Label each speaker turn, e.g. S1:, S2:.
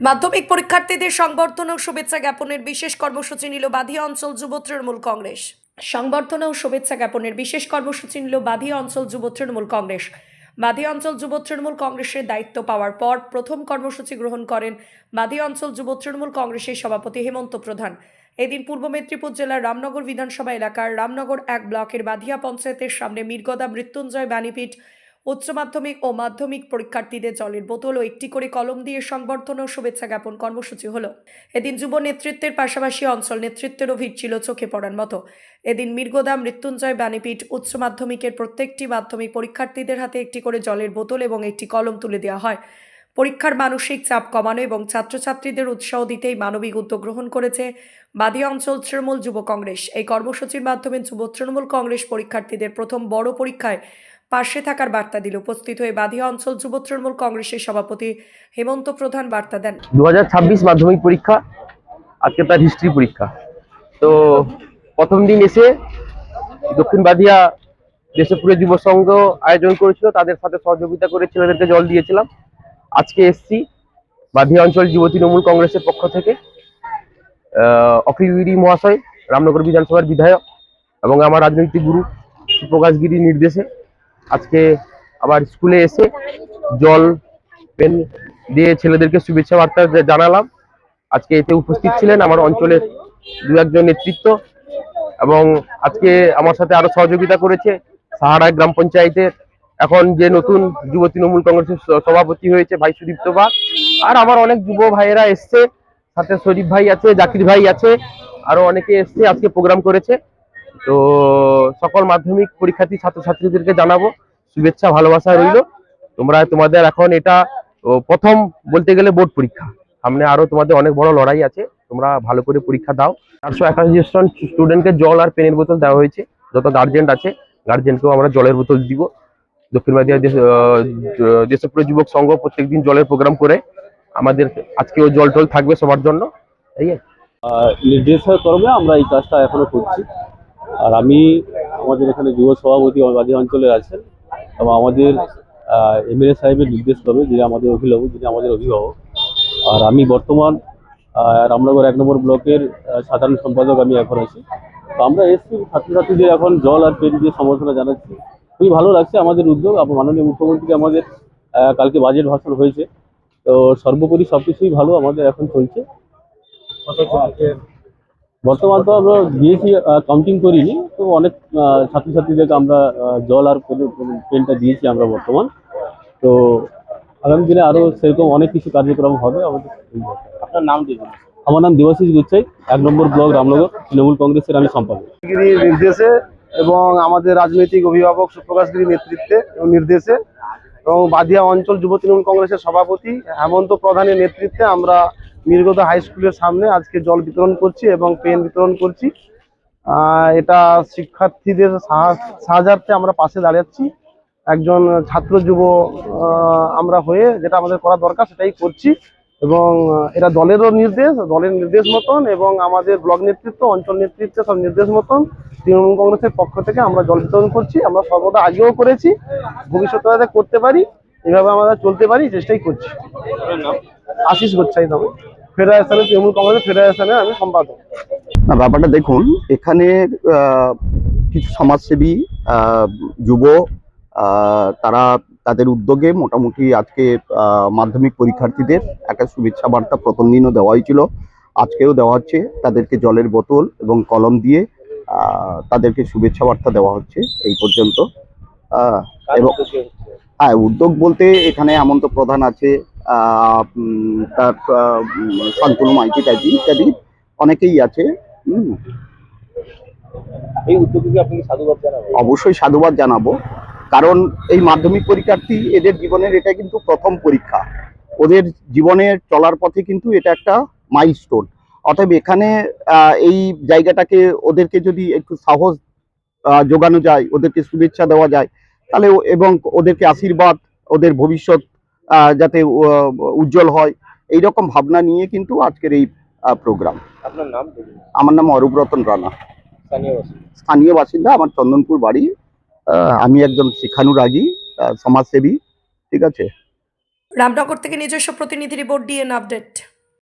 S1: মাধ্যমিক পরীক্ষার্থীদের সংবর্ধনা ও শুভেচ্ছা জ্ঞাপনের বিশেষ কর্মসূচি নিল বাদিয়া অঞ্চল যুব তৃণমূল কংগ্রেস। সংবর্ধনা ও শুভেচ্ছা জ্ঞাপনের বিশেষ কর্মসূচি নিল বাদিয়া অঞ্চল যুব তৃণমূল কংগ্রেস। বাদিয়া অঞ্চল যুব তৃণমূল কংগ্রেসের দায়িত্ব পাওয়ার পর প্রথম কর্মসূচি গ্রহণ করেন বাদিয়া অঞ্চল যুব তৃণমূল কংগ্রেসের সভাপতি হেমন্ত প্রধান। এদিন পূর্ব মেদিনীপুর জেলার রামনগর বিধানসভা এলাকার রামনগর 1 ব্লকের বাদিয়া পঞ্চায়েতের সামনে মীরগদা মৃত্যুঞ্জয় বাণীপীঠ উচ্চ মাধ্যমিক ও মাধ্যমিক পরীক্ষার্থীদের জলের বোতল ও একটি করে কলম দিয়ে সংবর্ধনা ও শুভেচ্ছা জ্ঞাপন কর্মসূচি হলো। এদিন যুব নেতৃত্বের পাশাপাশি অঞ্চল নেতৃত্বেরও ভিড় ছিল চোখে পড়ার মতো। এদিন মীরগদা মৃত্যুঞ্জয় বাণীপীঠ উচ্চ মাধ্যমিকের প্রত্যেকটি মাধ্যমিক পরীক্ষার্থীদের হাতে একটি করে জলের বোতল এবং একটি কলম তুলে দেওয়া হয়। পরীক্ষার মানসিক চাপ কমানো এবং ছাত্রছাত্রীদের উৎসাহ দিতেই মানবিক উদ্যোগ গ্রহণ করেছে বাদিয়া অঞ্চল তৃণমূল যুব কংগ্রেস। এই কর্মসূচির মাধ্যমে যুব তৃণমূল কংগ্রেস পরীক্ষার্থীদের প্রথম বড় পরীক্ষায় পাশে থাকার বার্তা দিল। উপস্থিত হয়ে বাদিয়া অঞ্চল যুব তৃণমূল কংগ্রেসের সভাপতি হেমন্ত প্রধান বার্তা দেন।
S2: 2026 মাধ্যমিক পরীক্ষা, আজকে তার হিস্ট্রি পরীক্ষা। তো প্রথম দিন এসে দক্ষিণ বাদিয়া দেশপ্রিয় যুব সংঘ আয়োজন করেছিল, তাদের সাথে সহযোগিতা করে ছেলেদেরকে জল দিয়েছিলাম। আজকে এসছি বাদিয়া অঞ্চল যুব তৃণমূল কংগ্রেসের পক্ষ থেকে অখিল গিরি মহাশয়, রামনগর বিধানসভার বিধায়ক এবং আমার রাজনৈতিক গুরু প্রকাশ গিরির নির্দেশে আজকে আবার স্কুলে এসে জল পেন দিয়ে ছেলেদেরকে শুভেচ্ছা বার্তা জানালাম। আজকে এতে উপস্থিত ছিলেন আমার অঞ্চলের দু একজন নেতৃত্ব এবং আজকে আমার সাথে আরো সহযোগিতা করেছে সাহারায় গ্রাম পঞ্চায়েতের এখন যে নতুন যুব তৃণমূল কংগ্রেসের সভাপতি হয়েছে ভাই সুদীপ্ত বাগ, আর আমার অনেক যুব ভাইয়েরা এসছে, সাথে শরীফ ভাই আছে, জাকির ভাই আছে, আরো অনেকে এসছে, আজকে প্রোগ্রাম করেছে। তো সকল মাধ্যমিক পরীক্ষার্থী ছাত্রছাত্রীদেরকে জানাবো শুভেচ্ছা ভালোবাসা রইল। তোমাদের এখন এটা প্রথম বলতে গেলে বোর্ড পরীক্ষা, সামনে আরো তোমাদের অনেক বড় লড়াই আছে, তোমরা ভালো করে পরীক্ষা দাও। 481 জন স্টুডেন্টকে জল আর পেনের বোতল দেওয়া হয়েছে। যত গার্জেন আছে গার্জেনকেও আমরা জলের বোতল দিব। দক্ষিণ বাদিয়া দেশপ্রিয় যুবক সংঘ প্রত্যেকদিন জলের প্রোগ্রাম করে আমাদের আজকেও জল টল থাকবে সবার জন্য। এই
S3: নির্দেশের কর্মে আমরা এই কাজটা এখনো করছি। আর আমি আমাদের এখানে যুব সভাপতি বাদিয়া অঞ্চলে আছেন এবং আমাদের এমএলএ সাহেবের নির্দেশ ক্রমে যিনি আমাদের অভিভাবক, আর আমি বর্তমান রামনগর 1 নম্বর ব্লকের সাধারণ সম্পাদক আমি এখন আছি। তো আমরা এসছি ছাত্রছাত্রীদের এখন জল আর পেন দিয়ে সম্বর্ধনা জানাচ্ছি। খুবই ভালো লাগছে আমাদের উদ্যোগ। মাননীয় মুখ্যমন্ত্রী আমাদের কালকে বাজেট ভাষণ হয়েছে, তো সর্বোপরি সবকিছুই ভালো আমাদের এখন চলছে। বর্তমান তো আমরা দিয়েছি, কাউন্টিং করিনি, তো অনেক ছাত্রছাত্রীদেরকে আমরা জল আর পেনটা দিয়েছি আমরা বর্তমান। তো আগামী দিনে আরো সেরকম অনেক কিছু কার্যক্রম হবে আমাদের। আপনার নাম দিন? আমার নাম দেবাশিস গুচ্ছাই, 1 নম্বর ব্লক রামনগর তৃণমূল কংগ্রেসের আমি সম্পাদক।
S4: নির্দেশে এবং আমাদের রাজনৈতিক অভিভাবক সুপ্রকাশ গিরির নেতৃত্বে এবং নির্দেশে এবং বাদিয়া অঞ্চল যুব তৃণমূল কংগ্রেসের সভাপতি হেমন্ত প্রধানের নেতৃত্বে আমরা মীরগদা হাই স্কুলের সামনে আজকে জল বিতরণ করছি এবং পেন বিতরণ করছি। এটা শিক্ষার্থীদের সাহায্যার্থে আমরা পাশে দাঁড়াচ্ছি। একজন ছাত্র যুব আমরা হয়ে যেটা আমাদের করা দরকার সেটাই করছি এবং এটা দলের নির্দেশ মতন এবং আমাদের ব্লক নেতৃত্ব, অঞ্চল নেতৃত্ব সব নির্দেশ মতন তৃণমূল কংগ্রেসের পক্ষ থেকে আমরা জল বিতরণ করছি। আমরা সর্বদা আগেও করেছি, ভবিষ্যতে যাতে করতে পারি, এভাবে আমরা চলতে পারি চেষ্টাই করছি। আশিস গোচ্ছাই নামে, ফেডারেশনে তৃণমূল কংগ্রেসের ফেডারেশনে আমি সম্পাদক।
S5: না, ব্যাপারটা দেখুন, এখানে কিছু সমাজসেবী যুব তারা তাদের উদ্যোগে মোটামুটি আজকে মাধ্যমিক পরীক্ষার্থীদের একটা শুভেচ্ছা বার্তা প্রথম দিনও দেওয়া হয়েছিল, আজকেও দেওয়া হচ্ছে। তাদেরকে জলের বোতল এবং কলম দিয়ে তাদেরকে শুভেচ্ছা বার্তা দেওয়া হচ্ছে এই পর্যন্ত। এবং হ্যাঁ, উদ্যোগ বলতে এখানে হেমন্ত প্রধান আছে, তার শান্তনু মাইতি টাইপি ইত্যাদি অনেকেই আছে।
S2: এই উদ্যোগকে আপনি সাধুবাদ জানাবেন? অবশ্যই
S5: সাধুবাদ জানাবো, কারণ এই মাধ্যমিক পরীক্ষার্থী এদের জীবনের এটা কিন্তু প্রথম পরীক্ষা, ওদের জীবনের চলার পথে কিন্তু এটা একটা মাইলস্টোন। অতএব এখানে এই জায়গাটাকে ওদেরকে যদি একটু সাহস যোগানো যায়, ওদেরকে শুভেচ্ছা দেওয়া যায়, তাহলে এবং ওদেরকে আশীর্বাদ, ওদের ভবিষ্যৎ যাতে উজ্জ্বল হয়, এইরকম ভাবনা নিয়ে কিন্তু আজকের এই প্রোগ্রাম।
S2: আপনার নাম?
S5: আমার নাম অরূপ রতন রানা, স্থানীয় বাসিন্দা, আমার চন্দনপুর বাড়ি। আমি একজন শিক্ষানুরাগী সমাজসেবী, ঠিক আছে।
S1: রামনগর থেকে নিজস্ব প্রতিনিধি রিপোর্ট, ডিএন আপডেট।